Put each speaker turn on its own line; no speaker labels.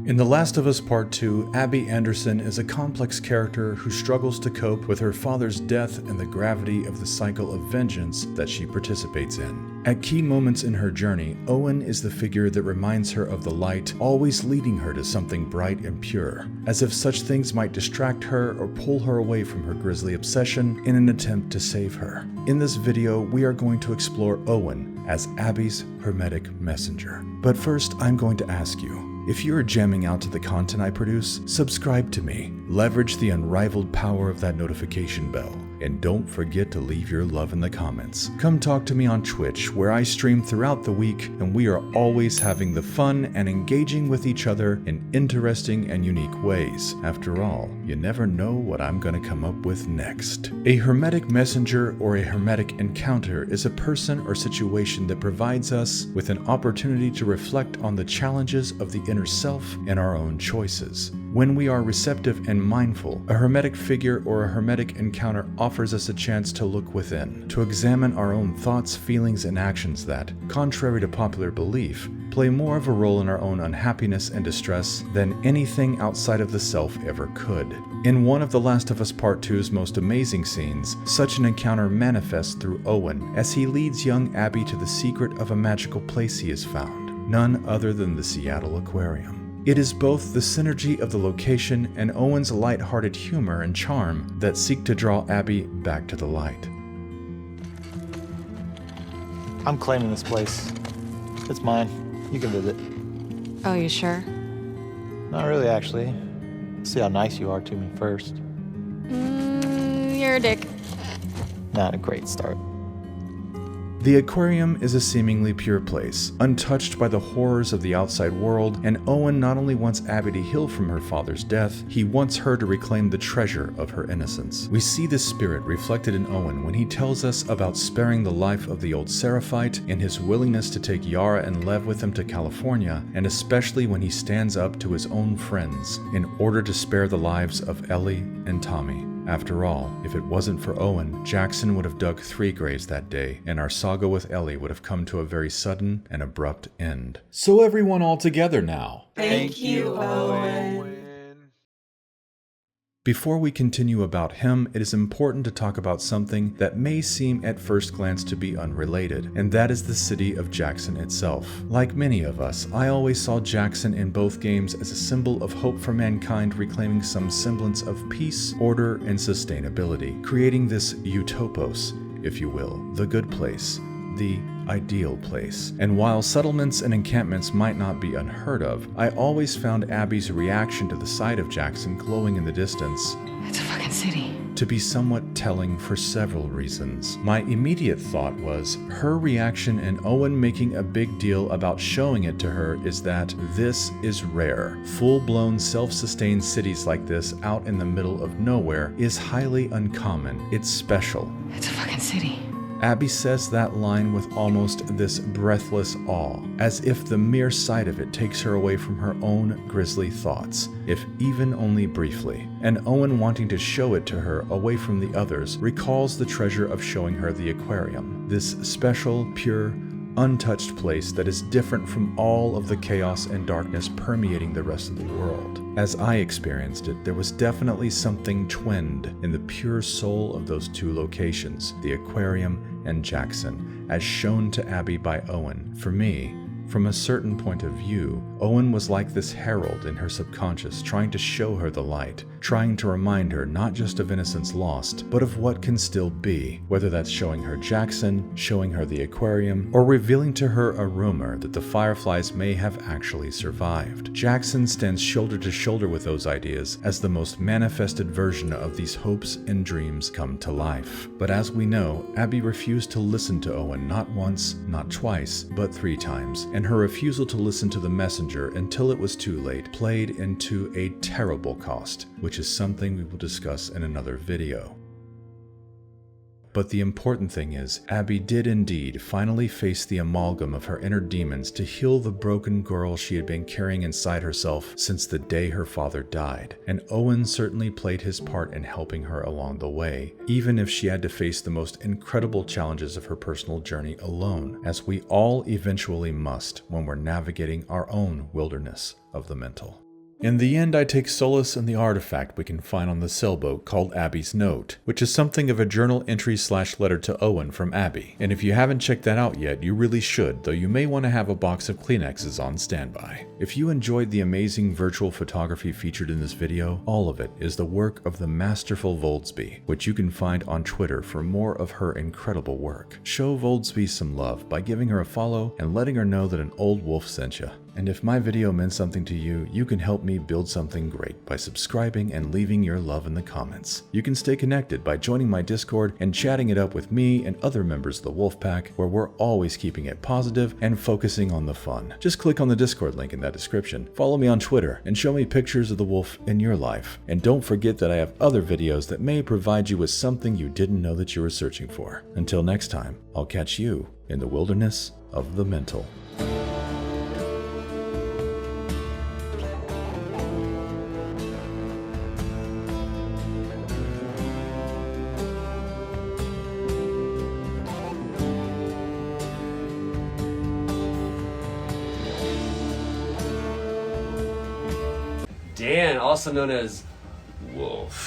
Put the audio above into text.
In The Last of Us Part 2, Abby Anderson is a complex character who struggles to cope with her father's death and the gravity of the cycle of vengeance that she participates in. At key moments in her journey, Owen is the figure that reminds her of the light, always leading her to something bright and pure, as if such things might distract her or pull her away from her grisly obsession in an attempt to save her. In this video, we are going to explore Owen as Abby's Hermetic messenger. But first, I'm going to ask you, if you are jamming out to the content I produce, subscribe to me, leverage the unrivaled power of that notification bell, and don't forget to leave your love in the comments. Come talk to me on Twitch, where I stream throughout the week, and we are always having the fun and engaging with each other in interesting and unique ways. After all, you never know what I'm gonna come up with next. A Hermetic messenger or a Hermetic encounter is a person or situation that provides us with an opportunity to reflect on the challenges of the inner self and our own choices. When we are receptive and mindful, a Hermetic figure or a Hermetic encounter offers us a chance to look within, to examine our own thoughts, feelings, and actions that, contrary to popular belief, play more of a role in our own unhappiness and distress than anything outside of the self ever could. In one of The Last of Us Part 2's most amazing scenes, such an encounter manifests through Owen as he leads young Abby to the secret of a magical place he has found, none other than the Seattle Aquarium. It is both the synergy of the location and Owen's light-hearted humor and charm that seek to draw Abby back to the light.
I'm claiming this place. It's mine. You can visit.
Oh, you sure?
Not really, actually. See how nice you are to me first.
You're a dick.
Not a great start.
The Aquarium is a seemingly pure place, untouched by the horrors of the outside world, and Owen not only wants Abby to heal from her father's death, he wants her to reclaim the treasure of her innocence. We see this spirit reflected in Owen when he tells us about sparing the life of the old Seraphite and his willingness to take Yara and Lev with him to California, and especially when he stands up to his own friends in order to spare the lives of Ellie and Tommy. After all, if it wasn't for Owen, Jackson would have dug 3 graves that day, and our saga with Ellie would have come to a very sudden and abrupt end. So everyone all together now.
Thank you, Owen.
Before we continue about him, it is important to talk about something that may seem at first glance to be unrelated, and that is the city of Jackson itself. Like many of us, I always saw Jackson in both games as a symbol of hope for mankind reclaiming some semblance of peace, order, and sustainability, creating this utopos, if you will, the good place, the ideal place. And while settlements and encampments might not be unheard of, I always found Abby's reaction to the sight of Jackson glowing in the distance
It's a fucking city.
to be somewhat telling for several reasons. My immediate thought was, her reaction and Owen making a big deal about showing it to her is that this is rare. Full-blown self-sustained cities like this out in the middle of nowhere is highly uncommon. It's special.
It's a fucking city.
Abby says that line with almost this breathless awe, as if the mere sight of it takes her away from her own grisly thoughts, if even only briefly. And Owen wanting to show it to her away from the others recalls the treasure of showing her the aquarium, this special, pure, untouched place that is different from all of the chaos and darkness permeating the rest of the world. As I experienced it, there was definitely something twinned in the pure soul of those two locations, the aquarium and Jackson, as shown to Abby by Owen. For me, from a certain point of view, Owen was like this herald in her subconscious, trying to show her the light, trying to remind her not just of innocence lost, but of what can still be, whether that's showing her Jackson, showing her the aquarium, or revealing to her a rumor that the Fireflies may have actually survived. Jackson stands shoulder to shoulder with those ideas as the most manifested version of these hopes and dreams come to life. But as we know, Abby refused to listen to Owen not once, not twice, but 3 times, and her refusal to listen to the messenger until it was too late played into a terrible cost, which is something we will discuss in another video. But the important thing is, Abby did indeed finally face the amalgam of her inner demons to heal the broken girl she had been carrying inside herself since the day her father died, and Owen certainly played his part in helping her along the way, even if she had to face the most incredible challenges of her personal journey alone, as we all eventually must when we're navigating our own wilderness of the mental. In the end, I take solace in the artifact we can find on the sailboat called Abby's Note, which is something of a journal entry / letter to Owen from Abby. And if you haven't checked that out yet, you really should, though you may want to have a box of Kleenexes on standby. If you enjoyed the amazing virtual photography featured in this video, all of it is the work of the masterful Voldsby, which you can find on Twitter for more of her incredible work. Show Voldsby some love by giving her a follow and letting her know that an old wolf sent you. And if my video meant something to you, you can help me build something great by subscribing and leaving your love in the comments. You can stay connected by joining my Discord and chatting it up with me and other members of the Wolf Pack, where we're always keeping it positive and focusing on the fun. Just click on the Discord link in that description, follow me on Twitter, and show me pictures of the wolf in your life. And don't forget that I have other videos that may provide you with something you didn't know that you were searching for. Until next time, I'll catch you in the wilderness of the mental.
Dan, also known as Wolf.